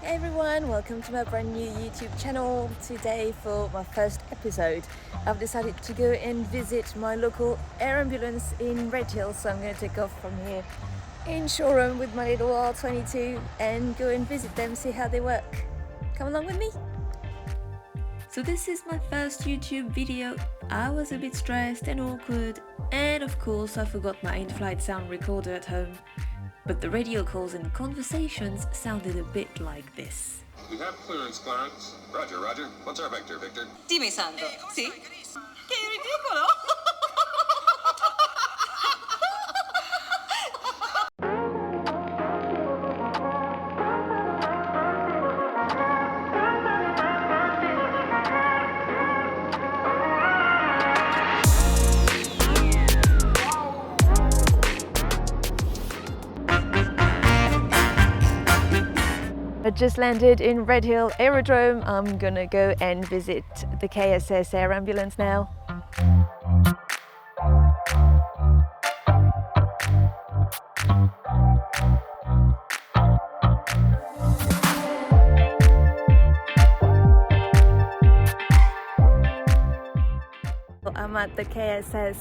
Hey everyone, welcome to my brand new YouTube channel. Today for my first episode I've decided to go and visit my local air ambulance in Redhill, so I'm going to take off from here in Shoreham with my little R22 and go and visit them, see how they work. Come along with me. So this is my first YouTube video. I was a bit stressed and awkward, and of course I forgot my in-flight sound recorder at home. But the radio calls and conversations sounded a bit like this. We have clearance, Clarence. Roger, Roger. What's our vector, Victor? Dime, Sandro. Sì? Che ridicolo! I just landed in Redhill Aerodrome. I'm gonna go and visit the KSS Air Ambulance now. I'm at the KSS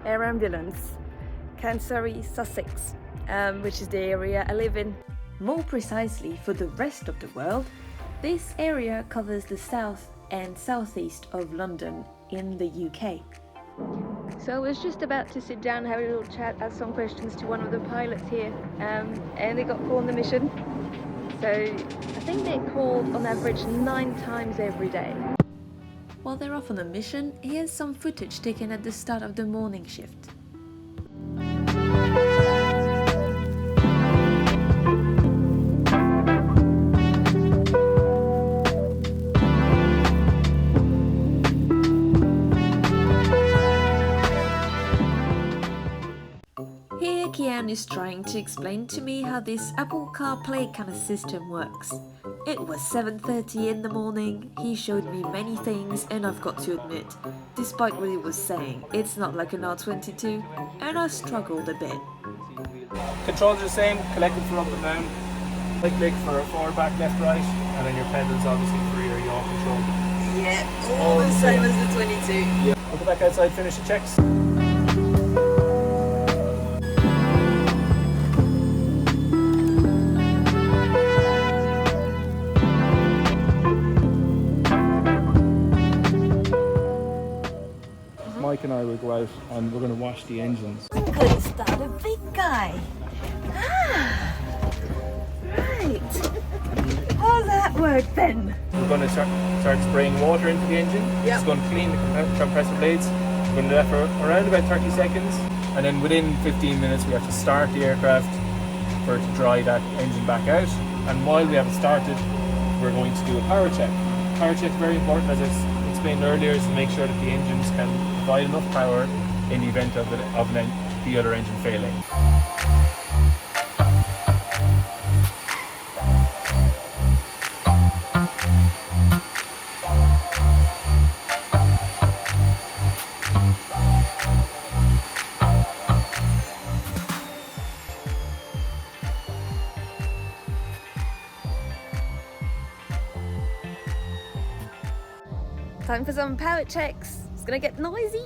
Air Ambulance, Surrey, Sussex, which is the area I live in. More precisely, for the rest of the world, this area covers the south and southeast of London in the UK. So I was just about to sit down, have a little chat, ask some questions to one of the pilots here, and they got called on the mission. So I think they called on average 9 times every day. While they're off on a mission, here's some footage taken at the start of the morning shift. Cian is trying to explain to me how this Apple CarPlay kind of system works. It was 7:30 in the morning, he showed me many things, and I've got to admit, despite what he was saying, it's not like an R22, and I struggled a bit. Controls are the same, collected for up and down, right click for forward, back, left, right, and then your pedals obviously for your yaw control. Yeah, all the same as the 22. Yeah. We'll go back outside, finish the checks. Mike and I will go out and we're going to wash the engines. I'm gonna start a big guy. Right. How's that work then? We're going to start spraying water into the engine. Yep. It's going to clean the compressor blades. We're going to do that for around about 30 seconds. And then within 15 minutes we have to start the aircraft for it to dry that engine back out. And while we have it started, we're going to do a power check. Power check is very important, as I explained earlier, is to make sure that the engines can provide enough power in the event of the other engine failing. Time for some power checks. It's gonna get noisy.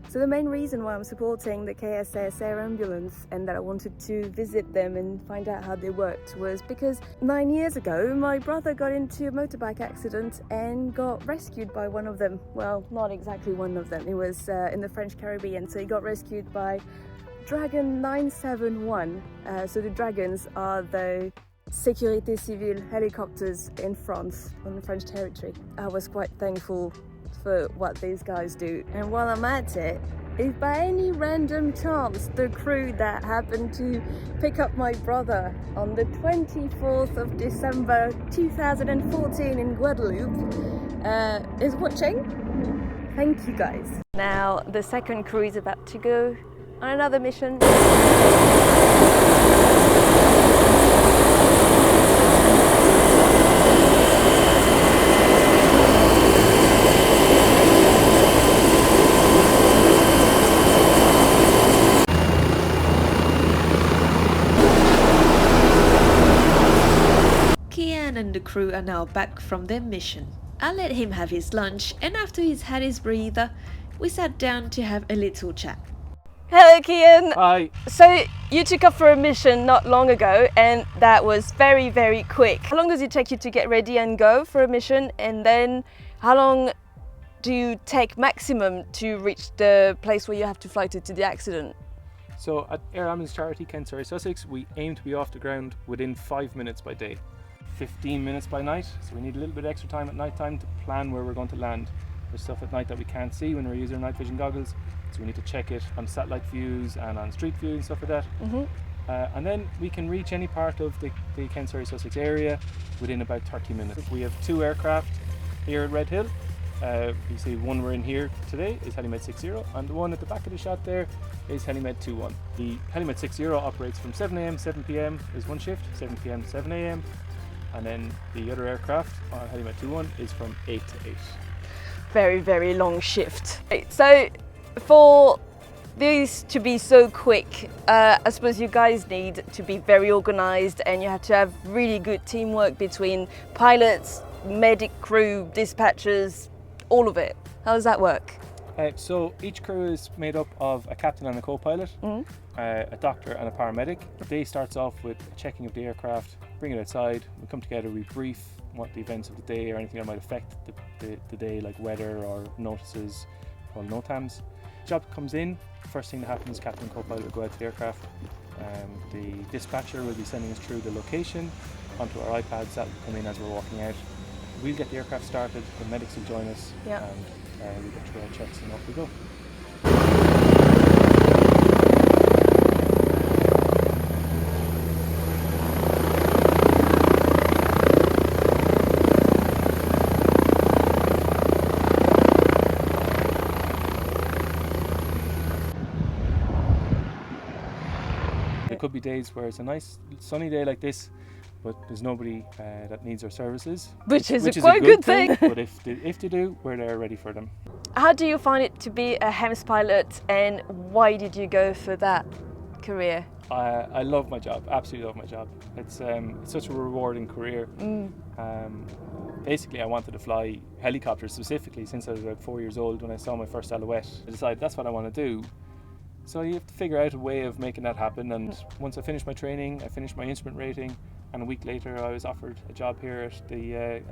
So the main reason why I'm supporting the KSS Air Ambulance and that I wanted to visit them and find out how they worked was because 9 years ago my brother got into a motorbike accident and got rescued by one of them. Well, not exactly one of them, it was in the French Caribbean, so he got rescued by Dragon 971. So the Dragons are the Sécurité Civile helicopters in France on the French territory. I was quite thankful for what these guys do. And while I'm at it, if by any random chance the crew that happened to pick up my brother on the 24th of December 2014 in Guadeloupe is watching, Thank you guys. Now the second crew is about to go on another mission. Cian and the crew are now back from their mission. I let him have his lunch, and after he's had his breather, we sat down to have a little chat. Hello Cian! Hi. So you took off for a mission not long ago and that was very, very quick. How long does it take you to get ready and go for a mission, and then how long do you take maximum to reach the place where you have to fly to the accident? So at Air Ambulance Charity, Surrey, Sussex, we aim to be off the ground within 5 minutes by day, 15 minutes by night. So we need a little bit extra time at night time to plan where we're going to land. There's stuff at night that we can't see when we're using our night vision goggles, so we need to check it on satellite views and on street view and stuff like that. And then we can reach any part of the Surrey, Sussex area within about 30 minutes. We have 2 aircraft here at Redhill. You see one we're in here today is Helimed 60, and the one at the back of the shot there is Helimed 21. The Helimed 60 operates from 7 a.m. 7 p.m. is one shift, 7 p.m. to 7 a.m. and then the other aircraft on Helimed 21 is from 8 to 8. Very, very long shift. So for these to be so quick, I suppose you guys need to be very organized and you have to have really good teamwork between pilots, medic crew, dispatchers, all of it. How does that work? So each crew is made up of a captain and a co-pilot, a doctor and a paramedic. The day starts off with a checking of the aircraft, bring it outside, we come together, we brief what the events of the day or anything that might affect the day, like weather or notices or NOTAMs. Job comes in, first thing that happens, captain and co-pilot will go out to the aircraft. The dispatcher will be sending us through the location onto our iPads that will come in as we're walking out. We'll get the aircraft started, the medics will join us, and we get through our checks and off we go. There could be days where it's a nice sunny day like this, but there's nobody that needs our services. Which is quite a good thing. But if they do, we're there ready for them. How do you find it to be a HEMS pilot, and why did you go for that career? I love my job, absolutely love my job. It's such a rewarding career. Basically, I wanted to fly helicopters specifically since I was about 4 years old when I saw my first Alouette. I decided that's what I want to do. So you have to figure out a way of making that happen, and once I finished my training, I finished my instrument rating, and a week later I was offered a job here at the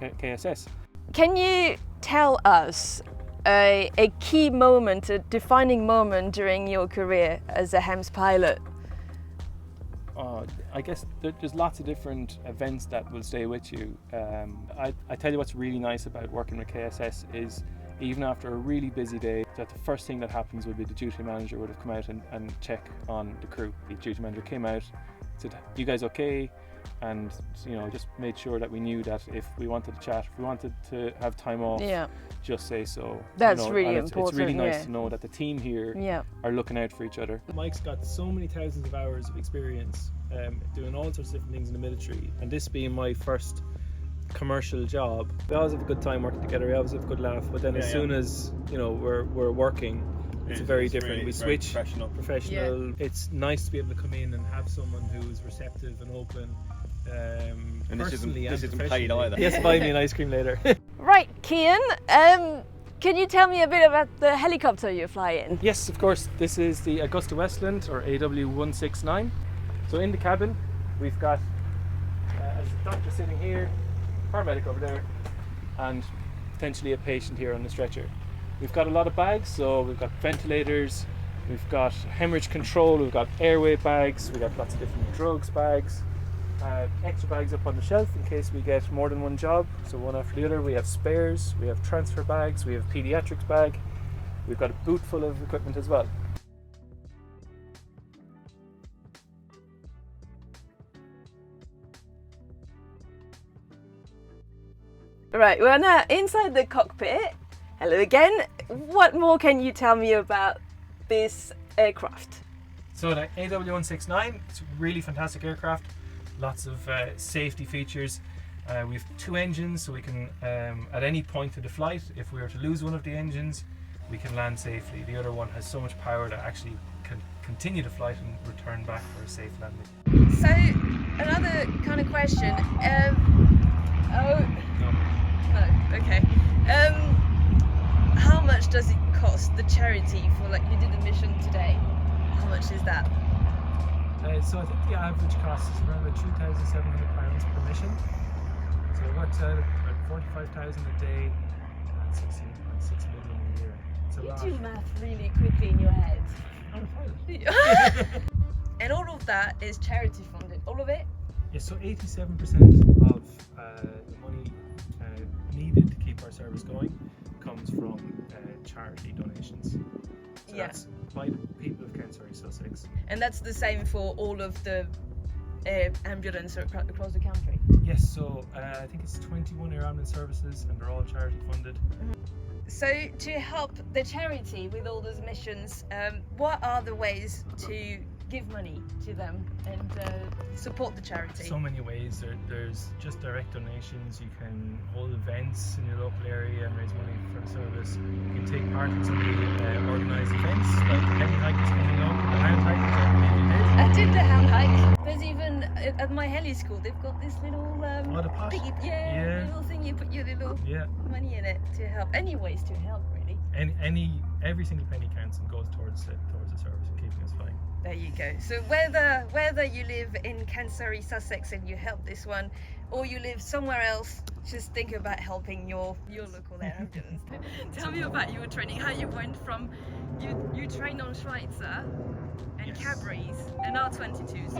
KSS. Can you tell us a key moment, a defining moment during your career as a HEMS pilot? I guess there's lots of different events that will stay with you. I tell you what's really nice about working with KSS is even after a really busy day, that the first thing that happens would be the duty manager would have come out and check on the crew. The duty manager came out, said, "You guys okay?" And just made sure that we knew that if we wanted to chat, if we wanted to have time off, just say so. That's really important. It's really nice to know that the team here are looking out for each other. Mike's got so many thousands of hours of experience doing all sorts of different things in the military, and this being my first commercial job, we always have a good time working together, we always have a good laugh, but then as soon as we're working, it's very different. Really we switch professional. It's nice to be able to come in and have someone who's receptive and open, And this isn't paid either. Yes, buy me an ice cream later. Right, Cian, can you tell me a bit about the helicopter you fly in? Yes, of course. This is the Augusta Westland, or AW169. So in the cabin, we've got a doctor sitting here, paramedic over there, and potentially a patient here on the stretcher. We've got a lot of bags, so we've got ventilators, we've got hemorrhage control, we've got airway bags, we've got lots of different drugs bags, extra bags up on the shelf in case we get more than one job, so one after the other. We have spares, we have transfer bags, we have a pediatrics bag, we've got a boot full of equipment as well. Right, we're now inside the cockpit, Hello again. What more can you tell me about this aircraft? So the AW169, it's a really fantastic aircraft. Lots of safety features. We have 2 engines, so we can, at any point of the flight, if we were to lose one of the engines, we can land safely. The other one has so much power that actually can continue the flight and return back for a safe landing. So, another kind of question. Okay. How much does it cost the charity for, like, you did a mission today? How much is that? So I think the average cost is around about £2,700 per mission. So it works out at 45,000 a day and 16.6 million a year. It's a lot. You do math really quickly in your head. I'm a pilot. And all of that is charity funded, all of it? Yeah, so 87% of the money needed to keep our service going comes from charity donations. So that's by the people of Surrey, Sussex. And that's the same for all of the ambulance across the country? Yes, so I think it's 21 air ambulance services and they're all charity funded. So to help the charity with all those missions, what are the ways to give money to them and support the charity? So many ways. There's just direct donations. You can hold events in your local area and raise money for the service. You can take part in some of the organised events, like the heli hike is coming up, the hand hike, which I believe you did. I did the hand hike. There's even at my heli school they've got this little the pot. piggy, little thing you put your little money in it to help. Any ways to help, really. Every single penny counts and goes towards the service and keeping us flying. There you go. So whether you live in Surrey, Sussex, and you help this one, or you live somewhere else, just think about helping your local air ambulance. Tell me about your training. How you went from you trained on Schweitzer and Cabris and R22s.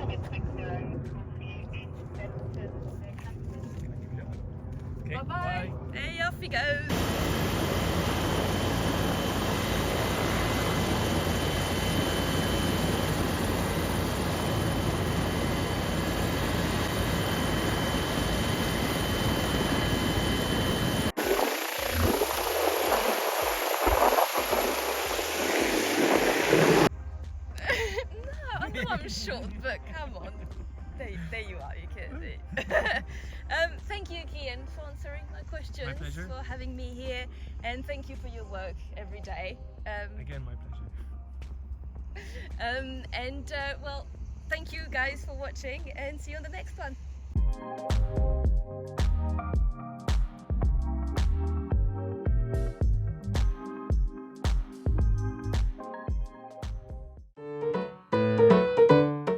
Okay, Bye-bye. bye. Hey, off he goes. I'm short, but come on. There you are, you kidding me. Thank you, Cian, for answering my questions, my pleasure. for having me here, and thank you for your work every day. Again, my pleasure. Well, thank you guys for watching, and see you on the next one.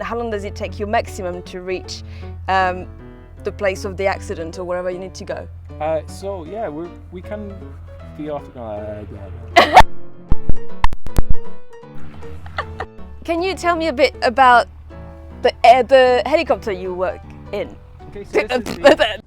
How long does it take you maximum to reach the place of the accident or wherever you need to go? So yeah, we can be off. Can you tell me a bit about the helicopter you work in? Okay, so this is